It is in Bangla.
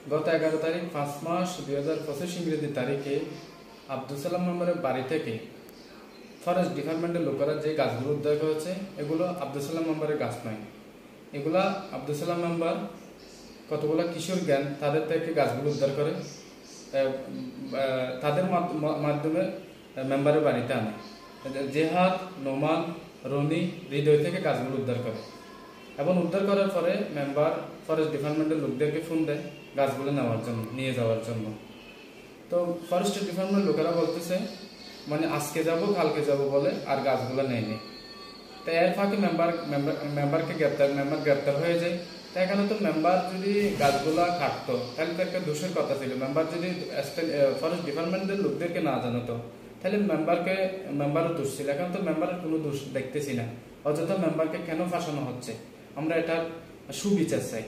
গত 11 তারিখ 5 মাস 2025 ইংরেজি তারিখে আব্দুল সালাম মেম্বারের বাড়ি থেকে ফরেস্ট ডিপার্টমেন্টের লোকেরা যে গাছগুলো উদ্ধার করেছে এগুলো আব্দুল সালাম মেম্বারের গাছ নয়। এগুলা আব্দুল সালাম মেম্বার কতগুলো কিশোর জ্ঞান তাদের থেকে গাছগুলো উদ্ধার করে তাদের মাধ্যমে মেম্বারের বাড়িতে আনে। জেহাদ, নোমান, রনি, হৃদয় থেকে গাছগুলো উদ্ধার করে এবং উদ্ধার করার পরে মেম্বার ফরেস্ট ডিপার্টমেন্টের লোকদেরকে ফোন দেয় গাছগুলো নিয়ে যাওয়ার জন্য। তো ফরেস্ট ডিপার্টমেন্টের লোকেরা বলতেছে মানে আজকে যাব কালকে যাব বলে আর গাছগুলো নেয়নি। তো এর ফাঁকে মেম্বার গ্রেপ্তার হয়ে যায়। তো এখানে তো মেম্বার যদি গাছগুলা কাটতো তাহলে তো একটা দোষের কথা ছিল। মেম্বার যদি ফরেস্ট ডিপার্টমেন্টের লোকদেরকে না জানাতো তাহলে মেম্বারও দোষ ছিল। এখন তো মেম্বারের কোনো দোষ দেখতেছি না। অযথা মেম্বারকে কেন ফাঁসানো হচ্ছে? আমরা এটার সুবিচার চাই।